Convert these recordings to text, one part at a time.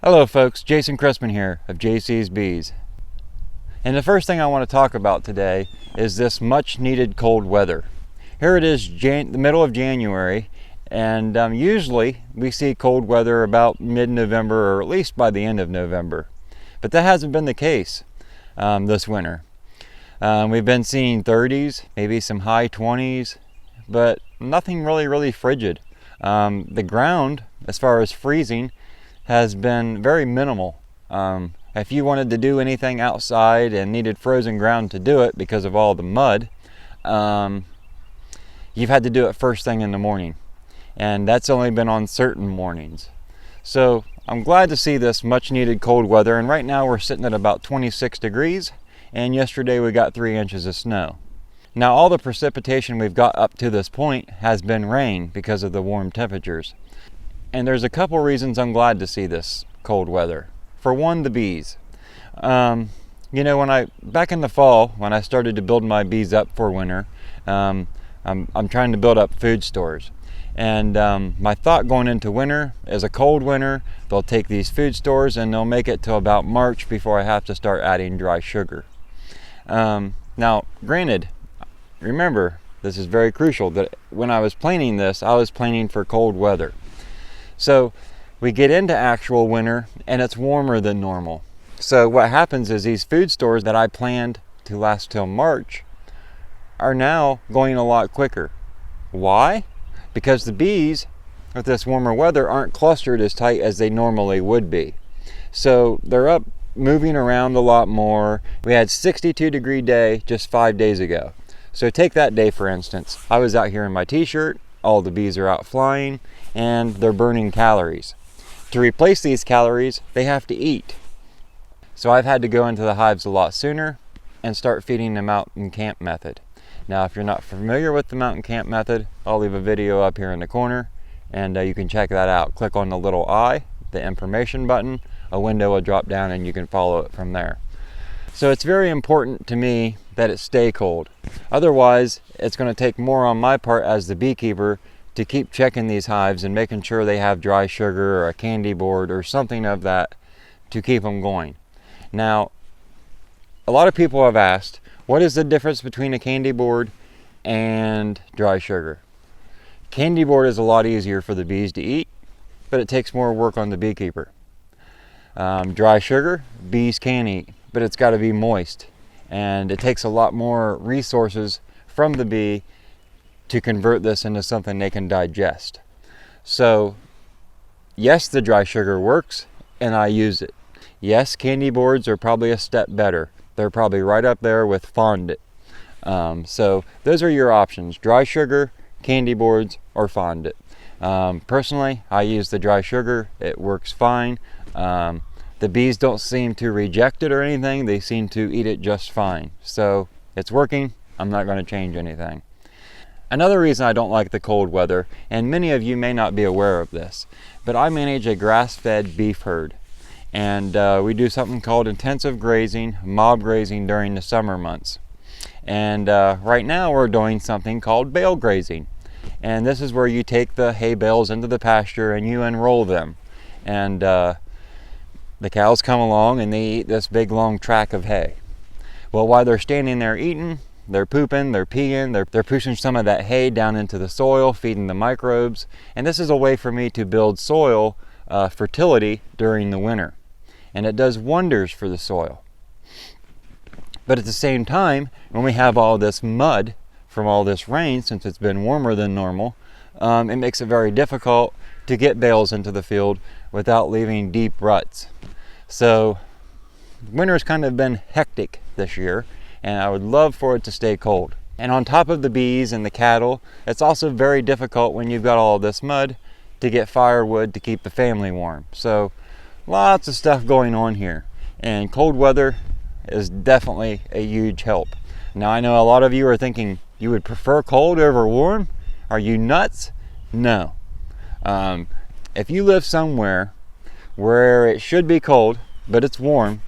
Hello folks, Jason Chrisman here of JC's Bees. And the first thing I want to talk about today is this much needed cold weather. Here it is the middle of January, and usually we see cold weather about mid-November, or at least by the end of November. But that hasn't been the case this winter. We've been seeing 30s, maybe some high 20s, but nothing really frigid. The ground, as far as freezing, has been very minimal. If you wanted to do anything outside and needed frozen ground to do it because of all the mud, you've had to do it first thing in the morning, and that's only been on certain mornings. So I'm glad to see this much needed cold weather, and right now we're sitting at about 26 degrees, and yesterday we got 3 inches of snow. Now all the precipitation we've got up to this point has been rain because of the warm temperatures. And there's a couple reasons I'm glad to see this cold weather. For one, the bees. Back in the fall, when I started to build my bees up for winter, I'm trying to build up food stores. And my thought going into winter is a cold winter, they'll take these food stores and they'll make it till about March before I have to start adding dry sugar. Now, granted, remember, this is very crucial, that when I was planning this, I was planning for cold weather. So we get into actual winter and it's warmer than normal. So what happens is these food stores that I planned to last till March are now going a lot quicker. Why? Because the bees with this warmer weather aren't clustered as tight as they normally would be. So they're up moving around a lot more. We had 62-degree day just 5 days ago. So take that day for instance. I was out here in my t-shirt, all the bees are out flying, and they're burning calories. To replace these calories, they have to eat. So I've had to go into the hives a lot sooner and start feeding the mountain camp method. Now, if you're not familiar with the mountain camp method, I'll leave a video up here in the corner, and you can check that out. Click on the little I, the information button, a window will drop down and you can follow it from there. So it's very important to me that it stay cold. Otherwise, it's going to take more on my part as the beekeeper to keep checking these hives and making sure they have dry sugar or a candy board or something of that to keep them going. Now, a lot of people have asked, what is the difference between a candy board and dry sugar? Candy board is a lot easier for the bees to eat, but it takes more work on the beekeeper. Dry sugar, bees can eat, but it's got to be moist, and it takes a lot more resources from the bee to convert this into something they can digest. So yes, the dry sugar works and I use it. Yes, candy boards are probably a step better. They're probably right up there with fondant. So those are your options: dry sugar, candy boards, or fondant. Personally, I use the dry sugar. It works fine. The bees don't seem to reject it or anything. They seem to eat it just fine. So it's working. I'm not going to change anything. Another reason I don't like the cold weather, and many of you may not be aware of this, but I manage a grass-fed beef herd. And we do something called intensive grazing, mob grazing during the summer months. And right now we're doing something called bale grazing. And this is where you take the hay bales into the pasture and you enroll them. And the cows come along and they eat this big long track of hay. Well, while they're standing there eating, they're pooping, they're peeing, they're pushing some of that hay down into the soil, feeding the microbes. And this is a way for me to build soil fertility during the winter. And it does wonders for the soil. But at the same time, when we have all this mud from all this rain, since it's been warmer than normal, it makes it very difficult to get bales into the field without leaving deep ruts. So winter's kind of been hectic this year, and I would love for it to stay cold. And on top of the bees and the cattle, it's also very difficult when you've got all this mud to get firewood to keep the family warm. So lots of stuff going on here, and cold weather is definitely a huge help. Now, I know a lot of you are thinking you would prefer cold over warm. Are you nuts? No. If you live somewhere where it should be cold but it's warm,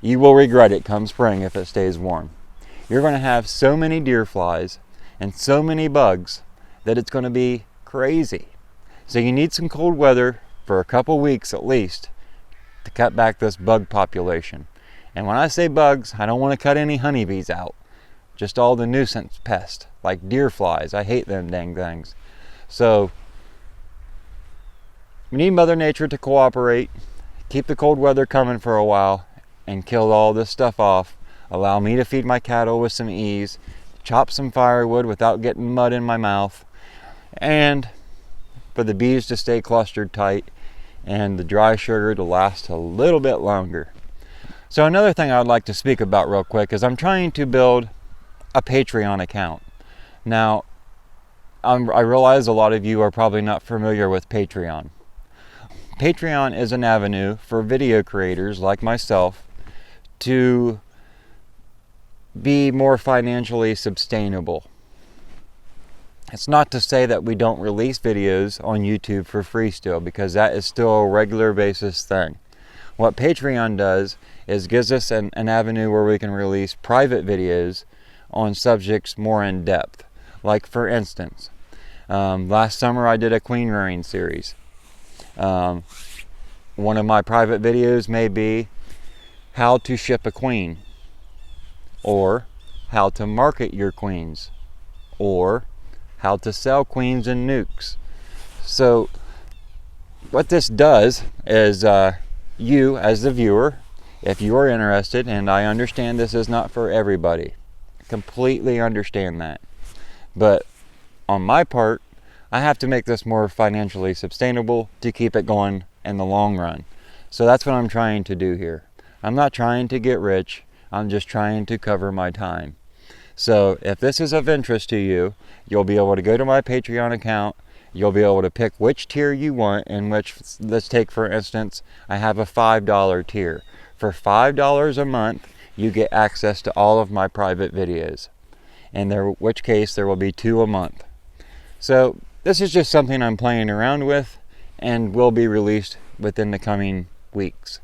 you will regret it come spring if it stays warm. You're going to have so many deer flies and so many bugs that it's going to be crazy. So you need some cold weather for a couple weeks at least to cut back this bug population. And when I say bugs, I don't want to cut any honeybees out, just all the nuisance pests like deer flies. I hate them dang things. So we need Mother Nature to cooperate, keep the cold weather coming for a while, and kill all this stuff off. Allow me to feed my cattle with some ease, chop some firewood without getting mud in my mouth, and for the bees to stay clustered tight and the dry sugar to last a little bit longer. So another thing I would like to speak about real quick is I'm trying to build a Patreon account. Now, I realize a lot of you are probably not familiar with Patreon. Patreon is an avenue for video creators like myself to be more financially sustainable. It's not to say that we don't release videos on YouTube for free still, because that is still a regular basis thing. What Patreon does is gives us an avenue where we can release private videos on subjects more in depth. Like for instance, last summer I did a queen rearing series. One of my private videos may be how to ship a queen, or how to market your queens, or how to sell queens and nukes. So what this does is you as the viewer, if you are interested, and I understand this is not for everybody, completely understand that, but on my part, I have to make this more financially sustainable to keep it going in the long run. So that's what I'm trying to do here. I'm not trying to get rich, I'm just trying to cover my time. So if this is of interest to you, you'll be able to go to my Patreon account, you'll be able to pick which tier you want, in which, let's take for instance, I have a $5 tier. For $5 a month, you get access to all of my private videos, in which case there will be 2 a month. So this is just something I'm playing around with and will be released within the coming weeks.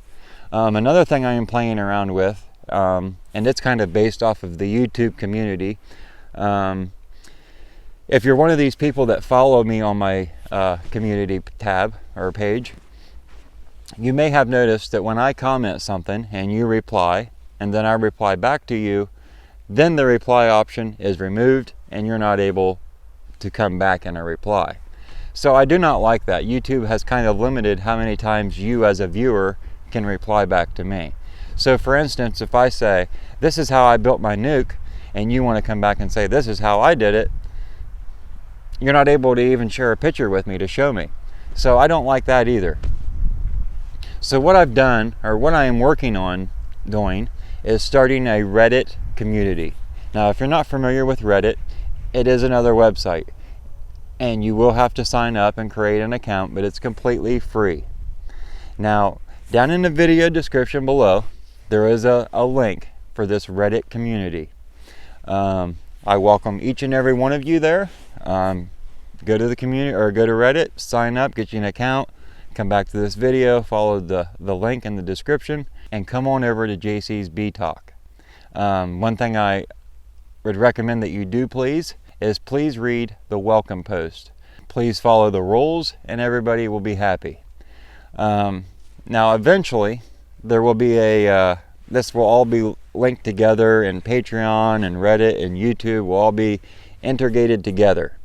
Another thing I am playing around with, and it's kind of based off of the YouTube community. If you're one of these people that follow me on my community tab or page, you may have noticed that when I comment something and you reply, and then I reply back to you, then the reply option is removed and you're not able to come back in a reply. So I do not like that. YouTube has kind of limited how many times you as a viewer can reply back to me. So for instance, if I say, this is how I built my nuke, and you want to come back and say, this is how I did it, you're not able to even share a picture with me to show me. So I don't like that either. So what I've done, or what I am working on doing, is starting a Reddit community. Now, if you're not familiar with Reddit, it is another website, and you will have to sign up and create an account, but it's completely free. Now, down in the video description below, there is a link for this Reddit community. I welcome each and every one of you there. Go to the community, or go to Reddit, sign up, get you an account, come back to this video, follow the link in the description, and come on over to JC's Bee Talk. One thing I would recommend that you do please read the welcome post. Please follow the rules and everybody will be happy. Now eventually there will be this will all be linked together, and Patreon and Reddit and YouTube will all be integrated together.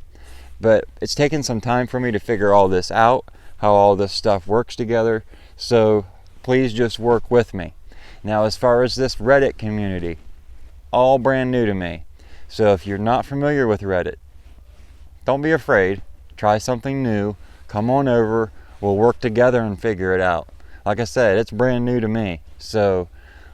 But it's taken some time for me to figure all this out, how all this stuff works together, so please just work with me. Now, as far as this Reddit community, all brand new to me. So if you're not familiar with Reddit, don't be afraid, try something new, come on over, we'll work together and figure it out. Like I said, it's brand new to me, so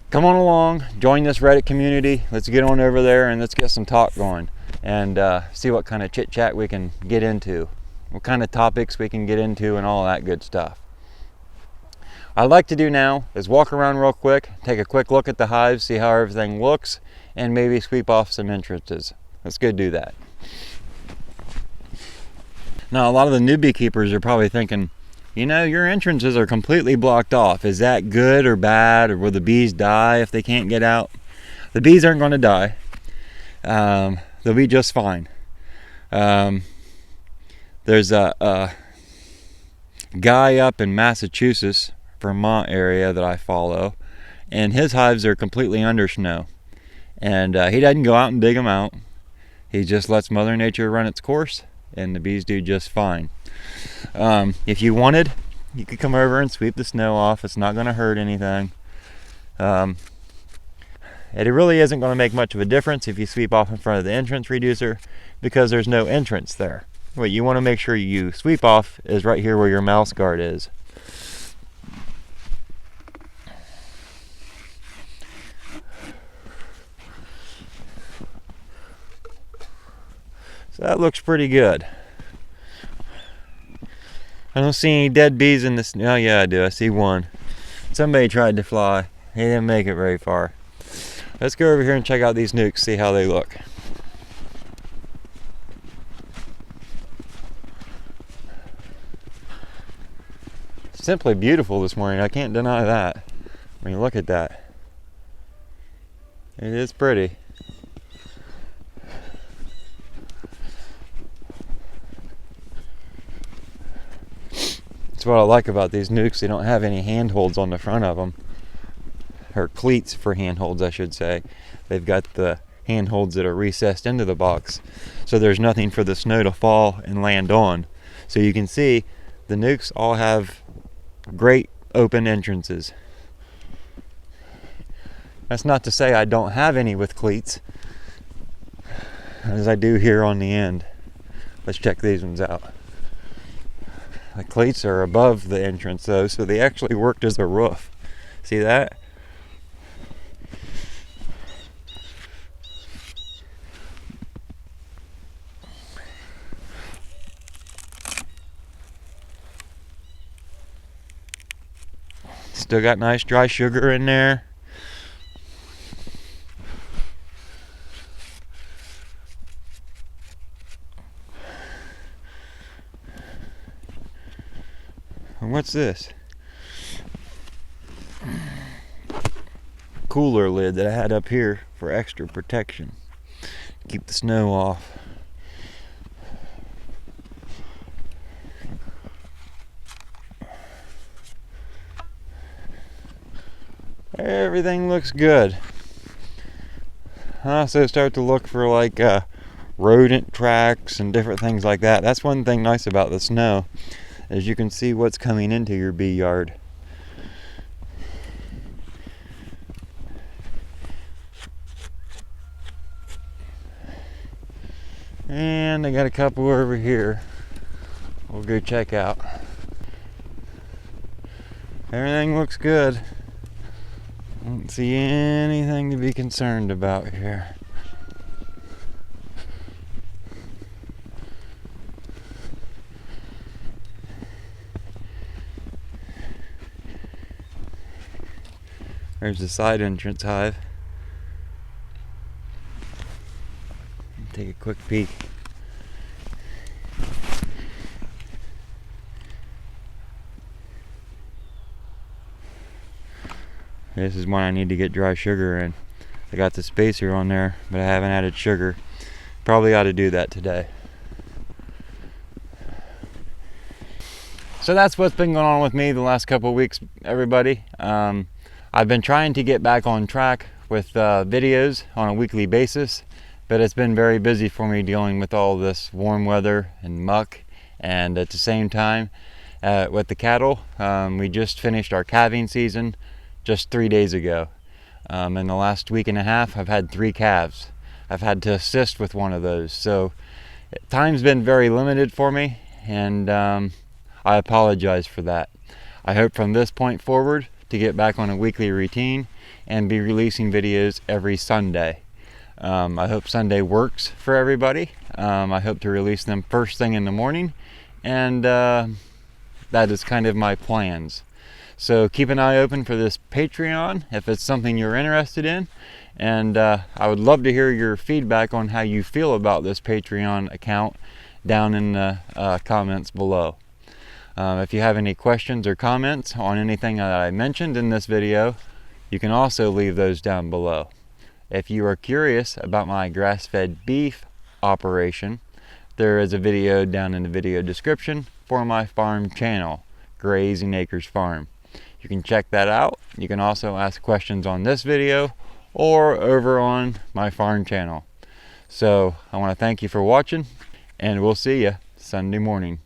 come on along, join this Reddit community, let's get on over there and let's get some talk going, and see what kind of chit chat we can get into, what kind of topics we can get into, and all that good stuff. I'd like to do now is walk around real quick, take a quick look at the hives, see how everything looks, and maybe sweep off some entrances. Let's go do that. Now, a lot of the new beekeepers are probably thinking, you know, your entrances are completely blocked off. Is that good or bad, or will the bees die if they can't get out? The bees aren't going to die. They'll be just fine. There's a guy up in Massachusetts, Vermont area that I follow, and his hives are completely under snow. And he doesn't go out and dig them out. He just lets Mother Nature run its course, and the bees do just fine. If you wanted, you could come over and sweep the snow off. It's not going to hurt anything. It really isn't going to make much of a difference if you sweep off in front of the entrance reducer, because there's no entrance there. What you want to make sure you sweep off is right here where your mouse guard is. So that looks pretty good. I don't see any dead bees in this. Oh yeah, I do. I see one. Somebody tried to fly. He didn't make it very far. Let's go over here and check out these nukes, see how they look. Simply beautiful this morning. I can't deny that. I mean, look at that. It is pretty. That's what I like about these nukes. They don't have any handholds on the front of them, or cleats for handholds, I should say. They've got the handholds that are recessed into the box, so there's nothing for the snow to fall and land on. So you can see the nukes all have great open entrances. That's not to say I don't have any with cleats, as I do here on the end. Let's check these ones out. The cleats are above the entrance though, so they actually worked as a roof. See that? Still got nice dry sugar in there. And what's this? Cooler lid that I had up here for extra protection. Keep the snow off. Everything looks good. I also start to look for like rodent tracks and different things like that. That's one thing nice about the snow, is you can see what's coming into your bee yard. And I got a couple over here we'll go check out. Everything looks good. I don't see anything to be concerned about here. There's the side entrance hive. Take a quick peek. This is one I need to get dry sugar in. I got the spacer on there, but I haven't added sugar. Probably ought to do that today. So that's what's been going on with me the last couple of weeks, everybody. I've been trying to get back on track with videos on a weekly basis, but it's been very busy for me dealing with all this warm weather and muck, and at the same time with the cattle. We just finished our calving season just 3 days ago. In the last week and a half, I've had 3 calves. I've had to assist with one of those, so time's been very limited for me, and I apologize for that. I hope from this point forward to get back on a weekly routine and be releasing videos every Sunday. I hope Sunday works for everybody. I hope to release them first thing in the morning, and that is kind of my plans. So keep an eye open for this Patreon if it's something you're interested in, and I would love to hear your feedback on how you feel about this Patreon account down in the comments below. If you have any questions or comments on anything that I mentioned in this video, you can also leave those down below. If you are curious about my grass-fed beef operation, there is a video down in the video description for my farm channel, Grazing Acres Farm. You can check that out. You can also ask questions on this video or over on my farm channel. So I want to thank you for watching, and we'll see you Sunday morning.